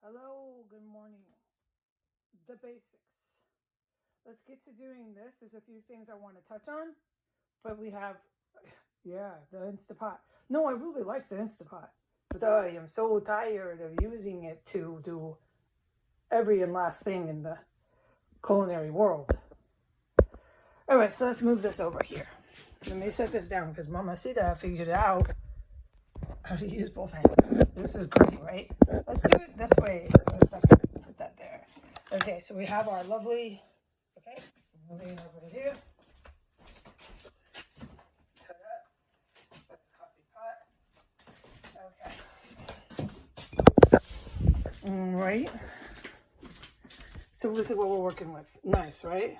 Hello, good morning. The basics. Let's get to doing this. There's a few things I want to touch on, but we have, the Instapot. No, I really like the Instapot, but I am so tired of using it to do every and last thing in the culinary world. All right, so let's move this over here. Let me set this down because Mamacita figured out how to use both hands. This is great, right? Let's do it this way for a second. Put that there. Okay, so we have our lovely, moving over here. Cut up. Coffee pot. Okay. All right. So this is what we're working with. Nice, right?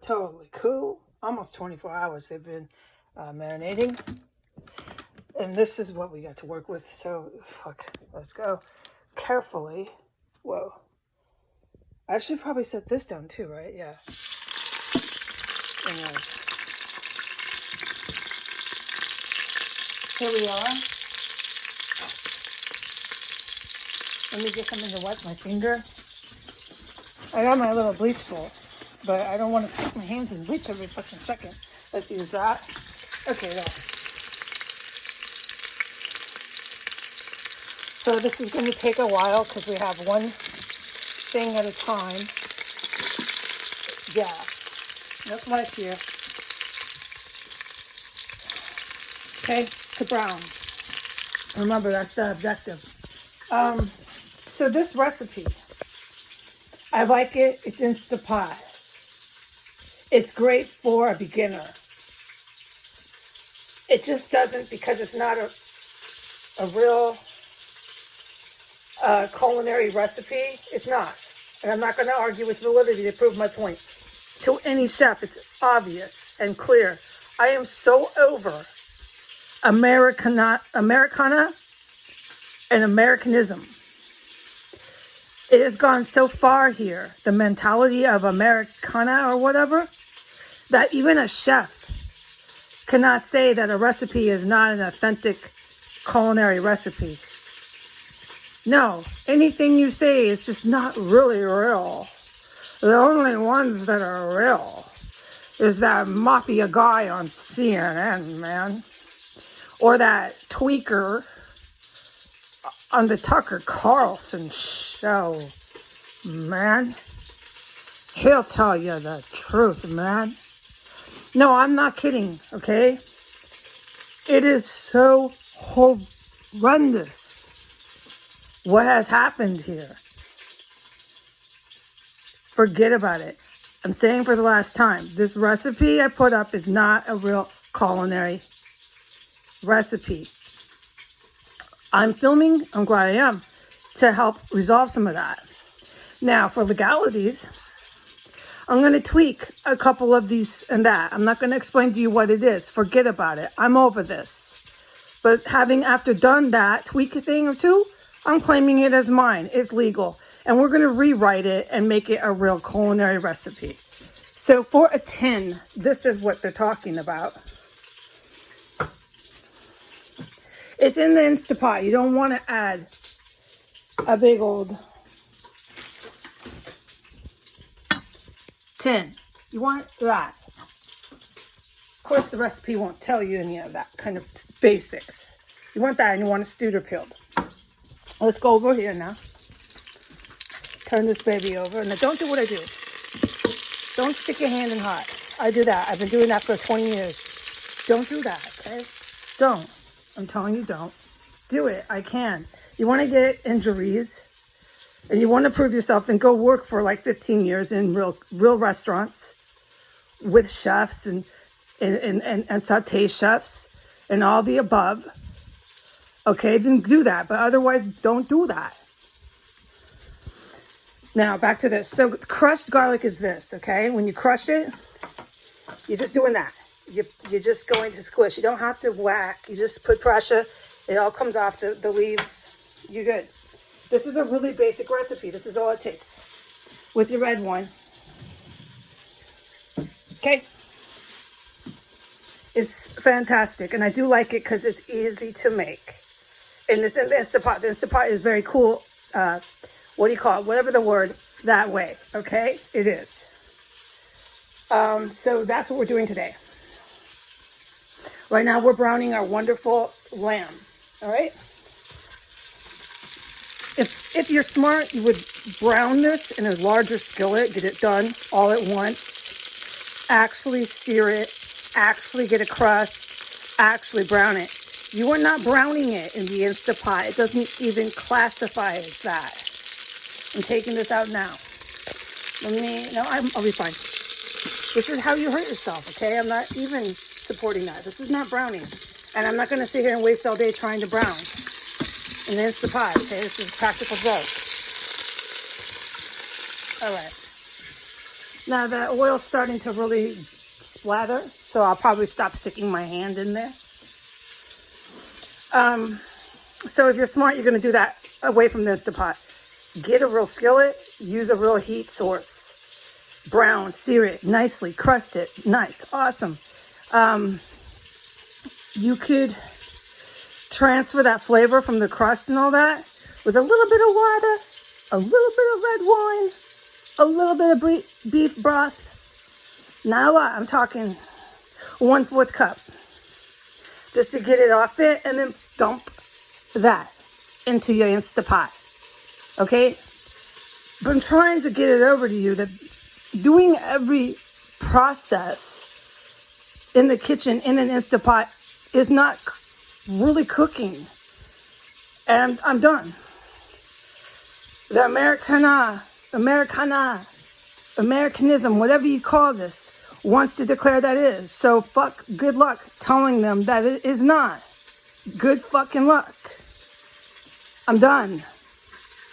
Totally cool. Almost 24 hours they've been marinating. And this is what we got to work with. So, let's go carefully. Whoa. I should probably set this down too, right? Yeah. Anyway. Here we are. Let me get something to wipe my finger. I got my little bleach bowl, but I don't want to stick my hands in bleach every fucking second. Let's use that. Okay, there. So this is going to take a while because we have one thing at a time. Yeah, that's life here. Okay, to brown. Remember, that's the objective. So this recipe, I like it. It's Instapot. It's great for a beginner. It just doesn't, because it's not a real culinary recipe. It's not. And I'm not going to argue with validity to prove my point. To any chef, it's obvious and clear. I am so over Americana and Americanism. It has gone so far here, the mentality of Americana or whatever, that even a chef cannot say that a recipe is not an authentic culinary recipe. No, anything you say is just not really real. The only ones that are real is that mafia guy on CNN, man. Or that tweaker on the Tucker Carlson show, man. He'll tell you the truth, man. No, I'm not kidding, okay? It is so horrendous what has happened here. Forget about it. I'm saying for the last time, this recipe I put up is not a real culinary recipe. I'm filming, I'm glad I am, to help resolve some of that. Now, for legalities, I'm going to tweak a couple of these and that. I'm not going to explain to you what it is. Forget about it. I'm over this. But after done that tweak a thing or two, I'm claiming it as mine. It's legal. And we're going to rewrite it and make it a real culinary recipe. So for a tin, this is what they're talking about. It's in the Instapot. You don't want to add a big old tin. You want that. Of course, the recipe won't tell you any of that kind of basics. You want that, and you want it stewed or peeled. Let's go over here now. Turn this baby over. Now, don't do what I do. Don't stick your hand in hot. I do that. I've been doing that for 20 years. Don't do that, okay? Don't. I'm telling you, don't. Do it. I can. You want to get injuries, and you want to prove yourself, and go work for like 15 years in real restaurants with chefs and sauté chefs and all the above. Okay, then do that. But otherwise, don't do that. Now, back to this. So crushed garlic is this, okay? When you crush it, you're just doing that. You're just going to squish. You don't have to whack. You just put pressure. It all comes off the leaves. You're good. This is a really basic recipe. This is all it takes with your red wine. Okay? It's fantastic. And I do like it because it's easy to make. And this Instapot, the Instapot is very cool. what do you call it? Whatever the word, that way. Okay? It is. So that's what we're doing today. Right now we're browning our wonderful lamb. All right? If you're smart, you would brown this in a larger skillet, get it done all at once, actually sear it, actually get a crust, actually brown it. You are not browning it in the Instapot. It doesn't even classify as that. I'm taking this out now. I'll be fine. This is how you hurt yourself, okay? I'm not even supporting that. This is not browning. And I'm not going to sit here and waste all day trying to brown in the Instapot, okay? This is a practical joke. All right. Now the oil's starting to really splatter, so I'll probably stop sticking my hand in there. So if you're smart, you're going to do that away from the Instapot. Get a real skillet, use a real heat source. Brown, sear it nicely, crust it. Nice, awesome. You could transfer that flavor from the crust and all that with a little bit of water, a little bit of red wine, a little bit of beef broth. Not a lot, I'm talking 1/4 cup. Just to get it off it, and then dump that into your Instapot. Okay? But I'm trying to get it over to you that doing every process in the kitchen in an Instapot is not really cooking. And I'm done. The Americanism, whatever you call this, wants to declare that is. So good luck telling them that it is not. Good fucking luck. I'm done.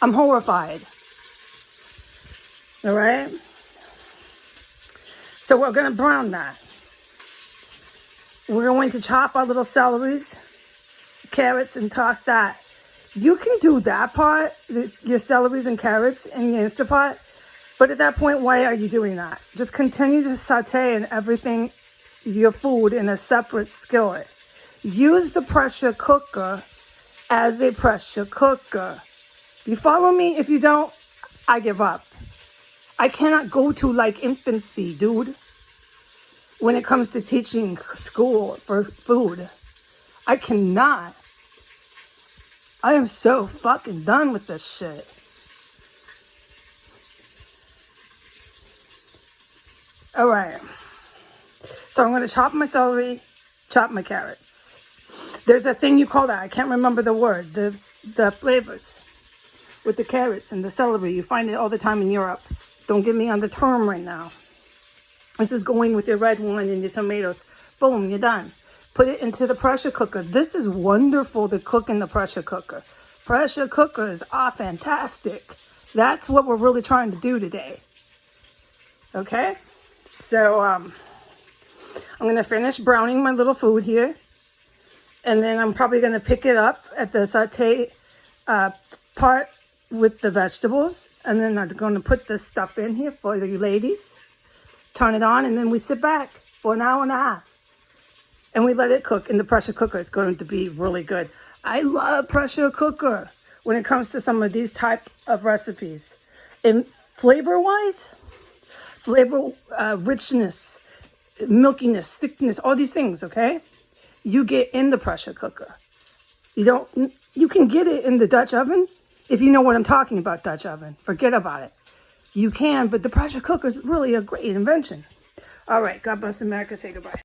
I'm horrified. All right? So we're going to brown that. We're going to chop our little celeries, carrots, and toss that. You can do that part, your celeries and carrots in your Instapot. But at that point, why are you doing that? Just continue to saute and everything, your food in a separate skillet. Use the pressure cooker as a pressure cooker. You follow me? If you don't, I give up. I cannot go to like infancy, dude, when it comes to teaching school for food. I cannot. I am so fucking done with this shit. All right. So I'm going to chop my celery, chop my carrots. There's a thing you call that. I can't remember the word. The flavors with the carrots and the celery. You find it all the time in Europe. Don't get me on the term right now. This is going with your red wine and your tomatoes. Boom, you're done. Put it into the pressure cooker. This is wonderful to cook in the pressure cooker. Pressure cookers are fantastic. That's what we're really trying to do today. Okay? So, I'm going to finish browning my little food here. And then I'm probably going to pick it up at the saute part with the vegetables. And then I'm going to put this stuff in here for you ladies. Turn it on, and then we sit back for an hour and a half. And we let it cook in the pressure cooker. It's going to be really good. I love pressure cooker when it comes to some of these type of recipes. And flavor-wise, richness, milkiness, thickness, all these things, okay? You get in the pressure cooker. You can get it in the Dutch oven, if you know what I'm talking about, Dutch oven. Forget about it. You can, but the pressure cooker is really a great invention. All right, God bless America. Say goodbye.